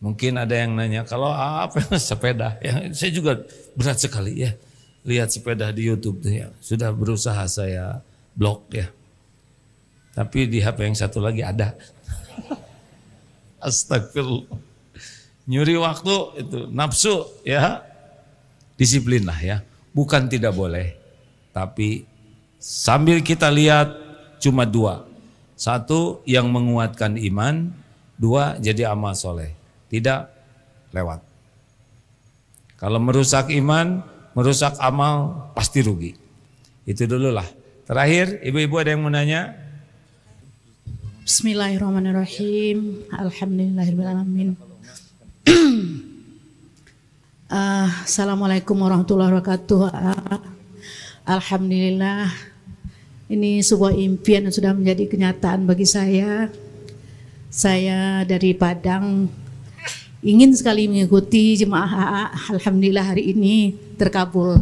Mungkin ada yang nanya, kalau apa sepeda? Ya, saya juga berat sekali ya. Lihat sepeda di YouTube tuh ya. Sudah berusaha saya blok ya. Tapi di HP yang satu lagi ada. Astagfirullah. Nyuri waktu itu nafsu ya. Disiplin lah ya. Bukan tidak boleh. Tapi sambil kita lihat cuma dua. Satu yang menguatkan iman. Dua jadi amal soleh. Tidak lewat. Kalau merusak iman, merusak amal, pasti rugi. Itu dulu lah. Terakhir, ibu-ibu ada yang mau nanya? Bismillahirrahmanirrahim. Alhamdulillahirrahmanirrahim. Assalamualaikum warahmatullahi wabarakatuh. Alhamdulillah. Ini sebuah impian yang sudah menjadi kenyataan bagi saya. Saya dari Padang ingin sekali mengikuti jemaah AA. Alhamdulillah hari ini terkabul.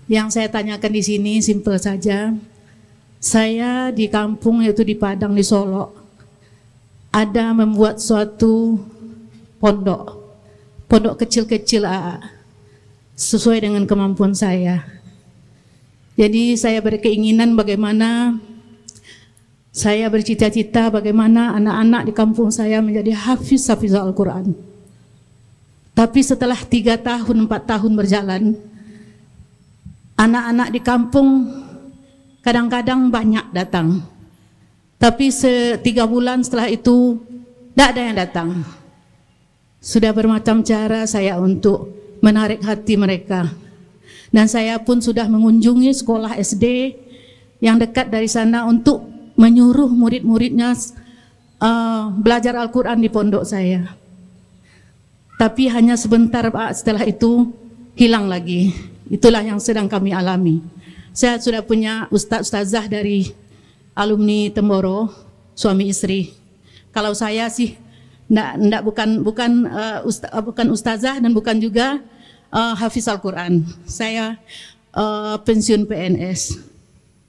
Yang saya tanyakan di sini simpel saja. Saya di kampung yaitu di Padang di Solo ada membuat suatu pondok kecil-kecil AA sesuai dengan kemampuan saya. Jadi saya berkeinginan bagaimana saya bercita-cita bagaimana anak-anak di kampung saya menjadi hafiz Al-Quran. Tapi setelah 3 tahun, 4 tahun berjalan, anak-anak di kampung kadang-kadang banyak datang. Tapi 3 bulan setelah itu, tidak ada yang datang. Sudah bermacam cara saya untuk menarik hati mereka. Dan saya pun sudah mengunjungi sekolah SD yang dekat dari sana untuk menyuruh murid-muridnya belajar Al-Quran di pondok saya. Tapi hanya sebentar Pak, setelah itu hilang lagi. Itulah yang sedang kami alami. Saya sudah punya ustazah dari alumni Temboro, suami istri. Kalau saya sih bukan ustazah dan bukan juga hafiz Al-Quran. Saya pensiun PNS.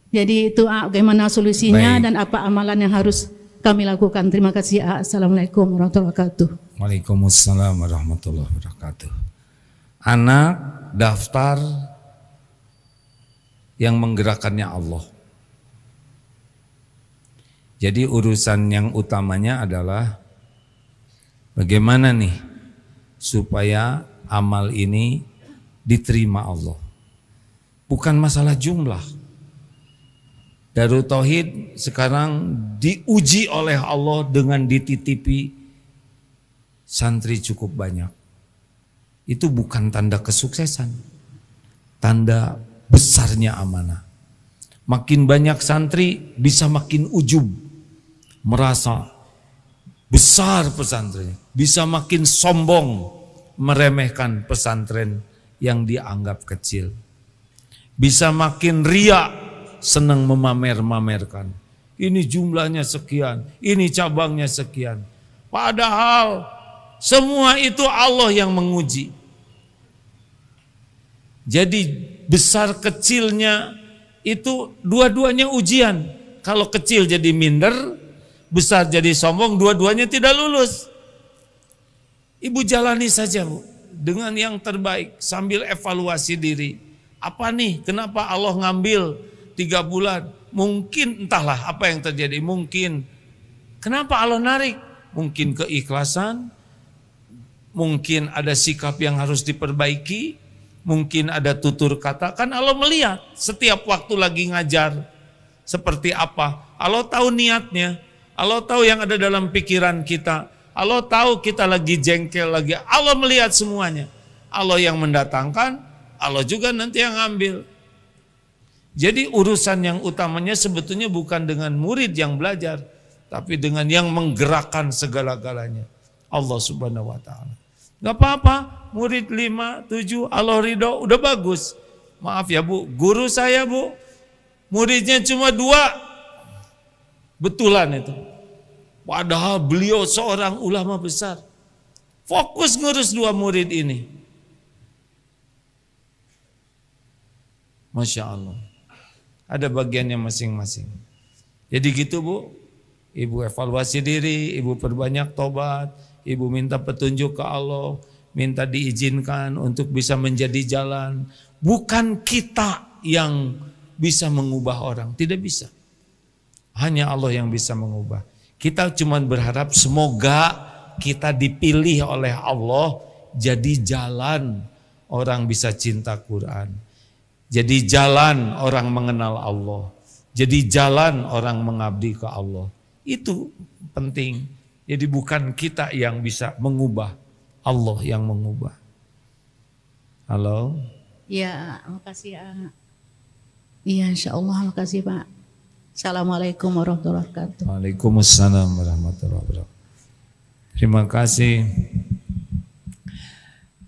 Jadi itu bagaimana solusinya. Baik. Dan apa amalan yang harus kami lakukan. Terima kasih. Assalamualaikum warahmatullahi wabarakatuh. Waalaikumsalam warahmatullahi wabarakatuh. Anak daftar yang menggerakkannya Allah. Jadi urusan yang utamanya adalah bagaimana nih supaya amal ini diterima Allah. Bukan masalah jumlah. Darul Tauhid sekarang diuji oleh Allah dengan dititipi santri cukup banyak. Itu bukan tanda kesuksesan, tanda besarnya amanah. Makin banyak santri bisa makin ujub, merasa besar pesantrennya, bisa makin sombong, meremehkan pesantren yang dianggap kecil, bisa makin riak, senang memamer-mamerkan. Ini jumlahnya sekian, ini cabangnya sekian. Padahal semua itu Allah yang menguji. Jadi besar kecilnya itu dua-duanya ujian. Kalau kecil jadi minder, besar jadi sombong, dua-duanya tidak lulus. Ibu jalani saja Bu. dengan yang terbaik sambil evaluasi diri. Apa nih, kenapa Allah ngambil 3 bulan? Mungkin entahlah apa yang terjadi, mungkin kenapa Allah narik? Mungkin keikhlasan, mungkin ada sikap yang harus diperbaiki, mungkin ada tutur kata. Kan Allah melihat setiap waktu lagi ngajar seperti apa. Allah tahu niatnya, Allah tahu yang ada dalam pikiran kita, Allah tahu kita lagi jengkel lagi, Allah melihat semuanya. Allah yang mendatangkan, Allah juga nanti yang ngambil. Jadi urusan yang utamanya sebetulnya bukan dengan murid yang belajar, tapi dengan yang menggerakkan segala-galanya, Allah Subhanahu wa ta'ala. Gak apa-apa, murid 5, 7, Allah ridho, udah bagus. Maaf ya Bu, guru saya Bu, muridnya cuma 2. Betulan itu. Padahal beliau seorang ulama besar. Fokus ngurus 2 murid ini. Masya Allah. Ada bagiannya masing-masing. Jadi gitu Bu, Ibu evaluasi diri, Ibu perbanyak tobat, Ibu minta petunjuk ke Allah, minta diizinkan untuk bisa menjadi jalan. Bukan kita yang bisa mengubah orang, tidak bisa. Hanya Allah yang bisa mengubah. Kita cuma berharap semoga kita dipilih oleh Allah jadi jalan orang bisa cinta Quran. Jadi jalan orang mengenal Allah. Jadi jalan orang mengabdi ke Allah. Itu penting. Jadi bukan kita yang bisa mengubah, Allah yang mengubah. Halo? Ya, makasih ya. Iya, insyaallah, makasih Pak. Assalamualaikum warahmatullahi wabarakatuh. Waalaikumsalam warahmatullahi wabarakatuh. Terima kasih.